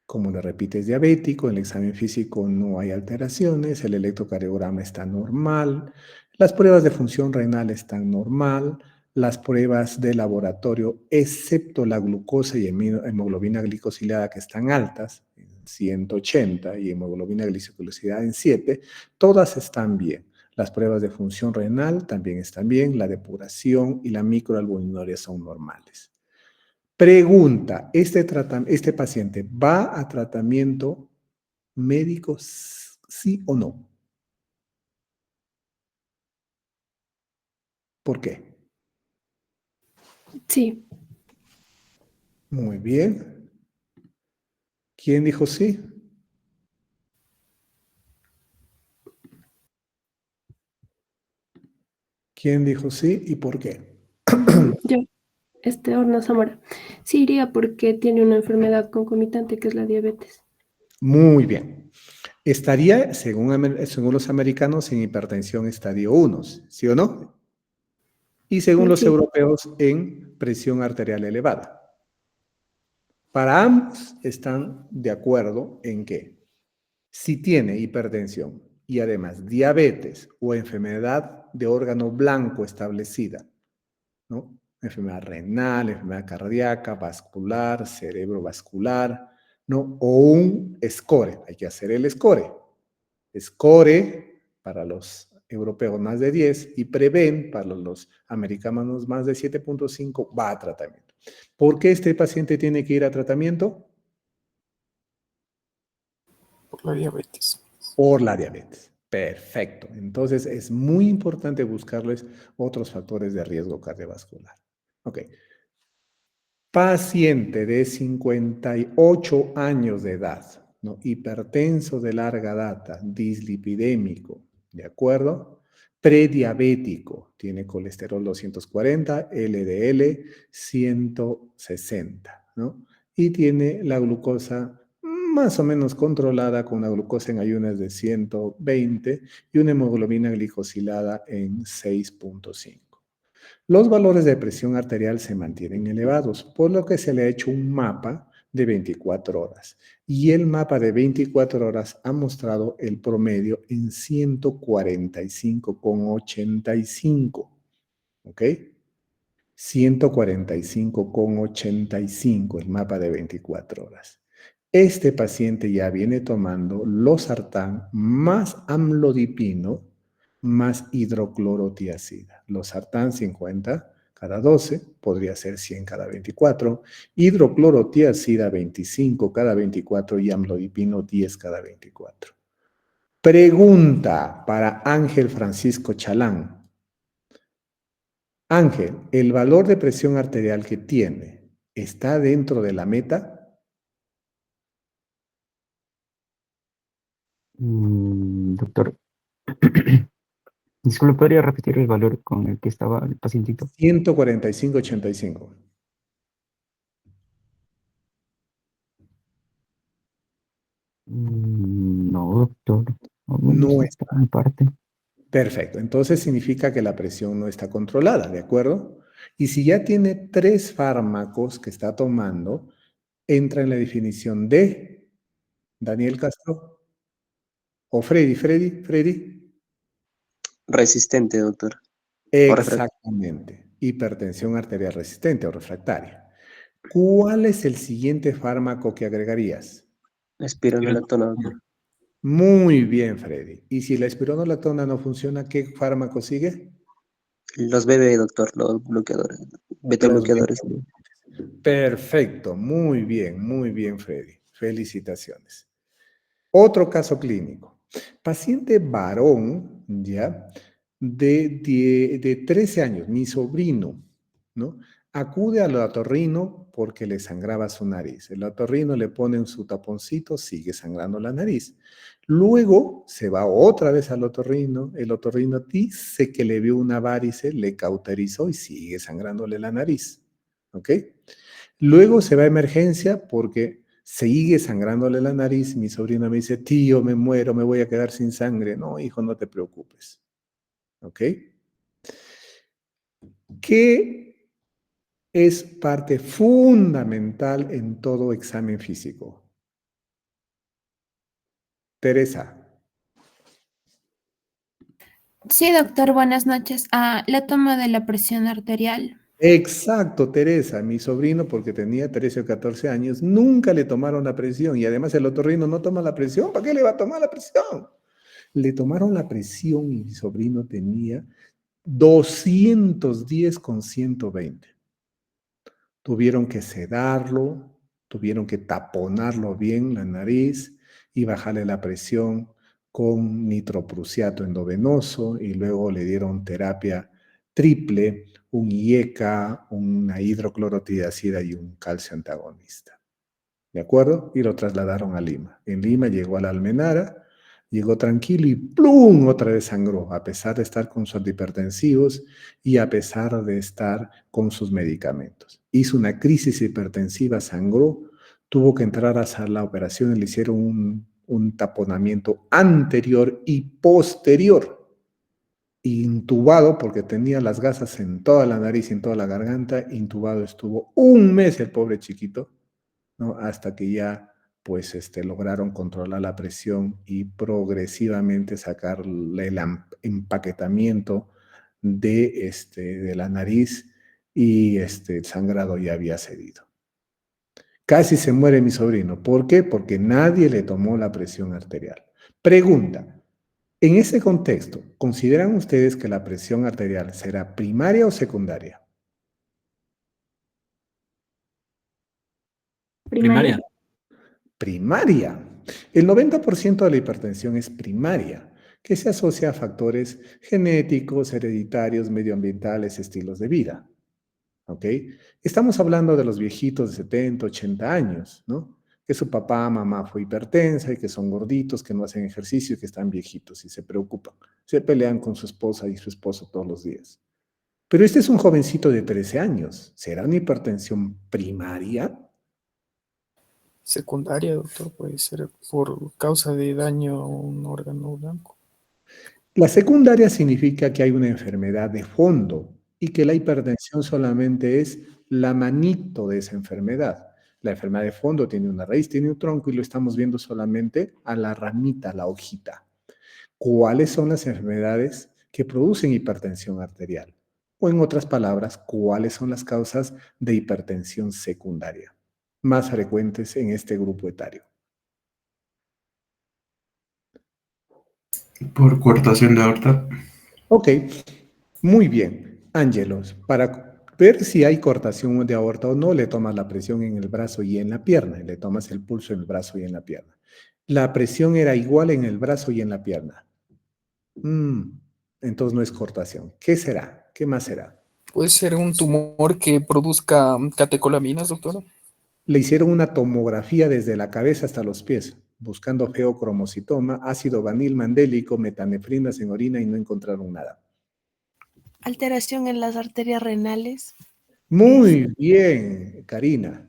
Como le repite, es diabético, en el examen físico no hay alteraciones, el electrocardiograma está normal, las pruebas de función renal están normal, las pruebas de laboratorio, excepto la glucosa y hemoglobina glicosilada que están altas, en 180, y hemoglobina glicosilada en 7, todas están bien. Las pruebas de función renal también están bien, la depuración y la microalbuminuria son normales. Pregunta, ¿este paciente va a tratamiento médico, sí o no? ¿Por qué? Sí, Muy bien. ¿Quién dijo sí? ¿Quién dijo sí y por qué? Yo, Horna Zamora. Sí iría porque tiene una enfermedad concomitante que es la diabetes. Muy bien. Estaría, según los americanos, en hipertensión estadio 1, ¿sí o no? Y según los Sí, europeos, en presión arterial elevada. Para ambos están de acuerdo en que si tiene hipertensión y además diabetes o enfermedad de órgano blanco establecida, ¿no? Enfermedad renal, enfermedad cardíaca, vascular, cerebrovascular, ¿no? O un score, hay que hacer el score. Score para los europeos más de 10 y PREVEN para los americanos más de 7.5 va a tratamiento. ¿Por qué este paciente tiene que ir a tratamiento? Por la diabetes. Por la diabetes. Perfecto. Entonces es muy importante buscarles otros factores de riesgo cardiovascular. Ok. Paciente de 58 años de edad, ¿no? Hipertenso de larga data, dislipidémico, ¿de acuerdo? Prediabético, tiene colesterol 240, LDL 160, ¿no? Y tiene la glucosa más o menos controlada con una glucosa en ayunas de 120 y una hemoglobina glicosilada en 6.5. Los valores de presión arterial se mantienen elevados, por lo que se le ha hecho un mapa de 24 horas. Y el mapa de 24 horas ha mostrado el promedio en 145/85. ¿Ok? 145,85, el mapa de 24 horas. Este paciente ya viene tomando losartán más amlodipino más hidroclorotiazida. Losartán 50 cada 12, podría ser 100 cada 24, hidroclorotiazida 25 cada 24 y amlodipino 10 cada 24. Pregunta para Ángel Francisco Chalán. Ángel, ¿el valor de presión arterial que tiene está dentro de la meta? Doctor, disculpe, ¿podría repetir el valor con el que estaba el pacientito? 145,85. No, doctor. Al menos No por está. mi parte. Perfecto. Entonces significa que la presión no está controlada, ¿de acuerdo? Y si ya tiene 3 fármacos que está tomando, entra en la definición de Daniel Castro o Freddy. Resistente, doctor. Exactamente. Hipertensión arterial resistente o refractaria. ¿Cuál es el siguiente fármaco que agregarías? Espironolactona, doctor. Muy bien, Freddy. Y si la espironolactona no funciona, ¿qué fármaco sigue? Los BB, doctor, los bloqueadores. Beta Los bloqueadores. Perfecto, muy bien, Freddy. Felicitaciones. Otro caso clínico. Paciente varón, ¿ya? De 13 años, mi sobrino, ¿no? Acude al otorrino porque le sangraba su nariz. El otorrino le pone su taponcito, sigue sangrando la nariz. Luego se va otra vez al otorrino, el otorrino dice que le vio una varice, le cauterizó y sigue sangrándole la nariz. ¿Ok? Luego se va a emergencia porque sigue sangrándole la nariz. Mi sobrina me dice, tío, me muero, me voy a quedar sin sangre. No, hijo, no te preocupes. ¿Ok? ¿Qué es parte fundamental en todo examen físico? Teresa. Sí, doctor, buenas noches. La toma de la presión arterial. Exacto, Teresa. Mi sobrino, porque tenía 13 o 14 años, nunca le tomaron la presión. Y además el otorrino no toma la presión. ¿Para qué le va a tomar la presión? Le tomaron la presión y mi sobrino tenía 210,120. Tuvieron que sedarlo, tuvieron que taponarlo bien la nariz y bajarle la presión con nitroprusiato endovenoso y luego le dieron terapia triple, un IECA, una hidroclorotiazida y un calcio antagonista. ¿De acuerdo? Y lo trasladaron a Lima. En Lima llegó a la Almenara, llegó tranquilo y ¡plum! Otra vez sangró, a pesar de estar con sus antihipertensivos y a pesar de estar con sus medicamentos. Hizo una crisis hipertensiva, sangró, tuvo que entrar a hacer la operación y le hicieron un taponamiento anterior y posterior. Intubado, porque tenía las gasas en toda la nariz y en toda la garganta, intubado estuvo 1 mes el pobre chiquito, ¿no? Hasta que ya pues lograron controlar la presión y progresivamente sacar el empaquetamiento de la nariz y el sangrado ya había cedido. Casi se muere mi sobrino. ¿Por qué? Porque nadie le tomó la presión arterial. Pregunta, en ese contexto, ¿consideran ustedes que la presión arterial será primaria o secundaria? Primaria. Primaria. El 90% de la hipertensión es primaria, que se asocia a factores genéticos, hereditarios, medioambientales, estilos de vida. ¿Ok? Estamos hablando de los viejitos de 70, 80 años, ¿no? Que su papá, mamá fue hipertensa y que son gorditos, que no hacen ejercicio y que están viejitos y se preocupan. Se pelean con su esposa y su esposo todos los días. Pero este es un jovencito de 13 años. ¿Será una hipertensión primaria? Secundaria, doctor, puede ser por causa de daño a un órgano blanco. La secundaria significa que hay una enfermedad de fondo y que la hipertensión solamente es la manito de esa enfermedad. La enfermedad de fondo tiene una raíz, tiene un tronco y lo estamos viendo solamente a la ramita, a la hojita. ¿Cuáles son las enfermedades que producen hipertensión arterial? O en otras palabras, ¿cuáles son las causas de hipertensión secundaria más frecuentes en este grupo etario? Por coartación de aorta. Ok, muy bien. Ángelos, para ver si hay cortación de aorta o no, le tomas la presión en el brazo y en la pierna, y le tomas el pulso en el brazo y en la pierna. La presión era igual en el brazo y en la pierna. Entonces no es cortación. ¿Qué será? ¿Qué más será? ¿Puede ser un tumor que produzca catecolaminas, doctor? Le hicieron una tomografía desde la cabeza hasta los pies, buscando feocromocitoma, ácido vanil mandélico, metanefrinas en orina y no encontraron nada. Alteración en las arterias renales. Muy bien, Karina.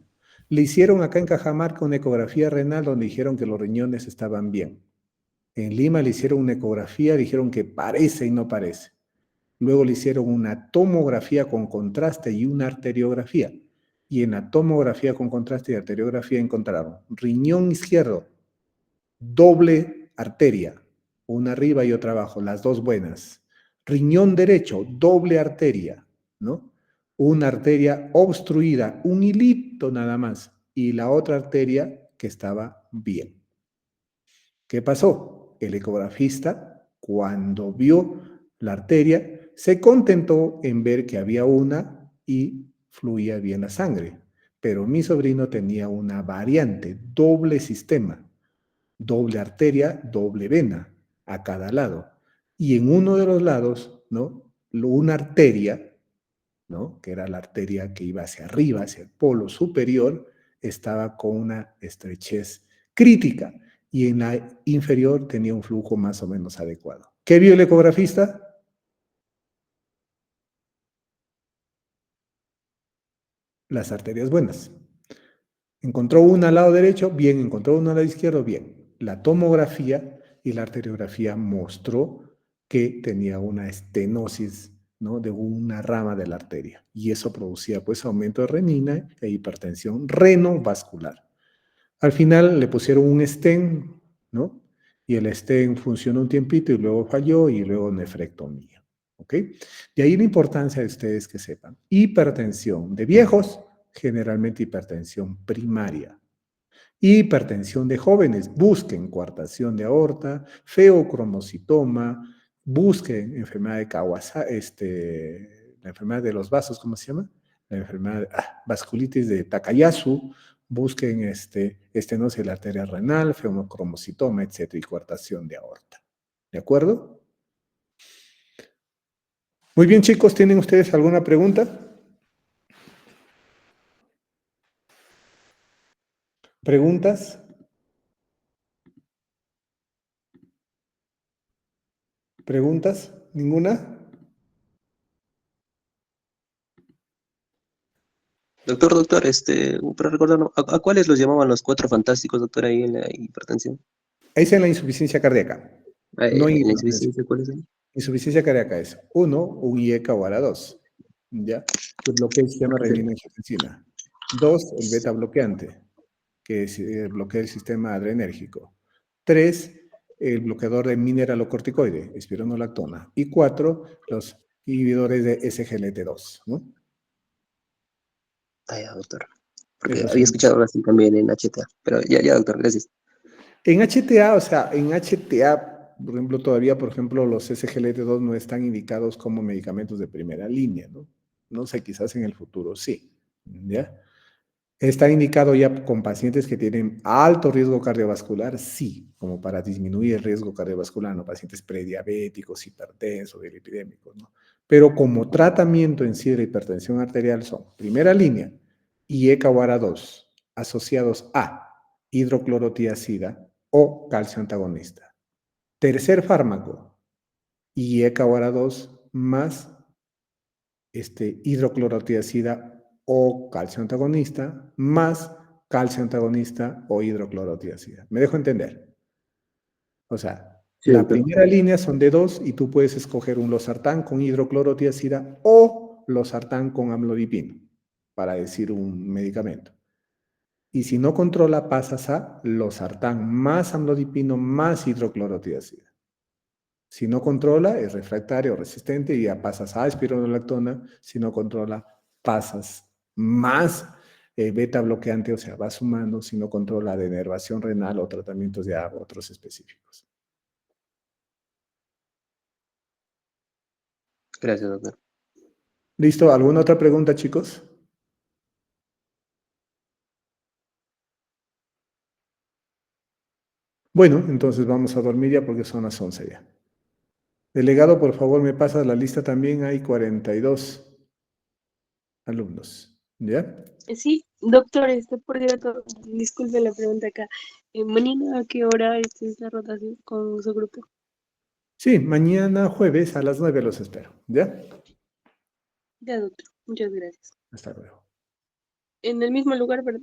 Le hicieron acá en Cajamarca una ecografía renal donde dijeron que los riñones estaban bien. En Lima le hicieron una ecografía, dijeron que parece y no parece. Luego le hicieron una tomografía con contraste y una arteriografía. Y en la tomografía con contraste y arteriografía encontraron riñón izquierdo, doble arteria, una arriba y otra abajo, las dos buenas. Riñón derecho, doble arteria, ¿no? Una arteria obstruida, un hilito nada más, y la otra arteria que estaba bien. ¿Qué pasó? El ecografista, cuando vio la arteria, se contentó en ver que había una y fluía bien la sangre. Pero mi sobrino tenía una variante, doble sistema, doble arteria, doble vena a cada lado. Y en uno de los lados, ¿no? Una arteria, ¿no? Que era la arteria que iba hacia arriba, hacia el polo superior, estaba con una estrechez crítica y en la inferior tenía un flujo más o menos adecuado. ¿Qué vio el ecografista? Las arterias buenas. Encontró una al lado derecho, bien. Encontró una al lado izquierdo, bien. La tomografía y la arteriografía mostró que tenía una estenosis, ¿no? De una rama de la arteria. Y eso producía pues aumento de renina e hipertensión renovascular. Al final le pusieron un stent, ¿no? Y el stent funcionó un tiempito y luego falló y luego nefrectomía. ¿Ok? De ahí la importancia de ustedes que sepan. Hipertensión de viejos, generalmente hipertensión primaria. Hipertensión de jóvenes, busquen coartación de aorta, feocromocitoma, busquen enfermedad de Kawasaki, la enfermedad de los vasos, ¿cómo se llama? La enfermedad vasculitis de Takayasu, busquen estenosis de la arteria renal, feocromocitoma, etcétera, y coartación de aorta. ¿De acuerdo? Muy bien, chicos, ¿tienen ustedes alguna pregunta? ¿Preguntas? ¿Preguntas? ¿Ninguna? Doctor, para recordarlo, ¿a cuáles los llamaban los cuatro fantásticos, doctor, ahí en la hipertensión? Ahí está en la insuficiencia cardíaca. No hay ¿En la hipertensión. insuficiencia cuáles son? Insuficiencia cardíaca es 1, un IECA o ARA2, ¿ya? Que bloquea el sistema renina-angiotensina. 2, el beta bloqueante, que bloquea el sistema adrenérgico. 3, el bloqueador de mineralocorticoide, espironolactona. Y 4, los inhibidores de SGLT2, ¿no? Ah, ya, doctor. Porque Esos había son. escuchado algo así también en HTA. Pero ya, doctor, gracias. En HTA, o sea, en HTA, por ejemplo, todavía, por ejemplo, los SGLT2 no están indicados como medicamentos de primera línea, ¿no? No sé, quizás en el futuro sí, ¿ya? ¿Está indicado ya con pacientes que tienen alto riesgo cardiovascular? Sí, como para disminuir el riesgo cardiovascular, ¿no? Pacientes prediabéticos, hipertensos, dislipidémicos, ¿no? Pero como tratamiento en sí de la hipertensión arterial son, primera línea, IECA o ARA2, asociados a hidroclorotiazida o calcio antagonista. Tercer fármaco, IECA o ARA2 más hidroclorotiazida o calcio antagonista más calcio antagonista o hidroclorotiazida. ¿Me dejo entender? O sea, Sí, la doctor. primera línea son de 2 y tú puedes escoger un losartán con hidroclorotiazida o losartán con amlodipino, para decir un medicamento. Y si no controla, pasas a losartán más amlodipino más hidroclorotiazida. Si no controla, es refractaria o resistente y ya pasas a espironolactona. Si no controla, pasas más beta bloqueante, o sea, va sumando. Si no controla, de denervación renal o tratamientos ya otros específicos. Gracias, doctor. ¿Listo? ¿Alguna otra pregunta, chicos? Bueno, entonces vamos a dormir ya porque son las 11 ya. Delegado, por favor, me pasa la lista también. Hay 42 alumnos. ¿Ya? Sí, doctor, por cierto, disculpe la pregunta acá. Mañana, ¿a qué hora es la rotación con su grupo? Sí, mañana jueves a las 9 los espero. ¿Ya? Ya, doctor, muchas gracias. Hasta luego. En el mismo lugar, ¿verdad?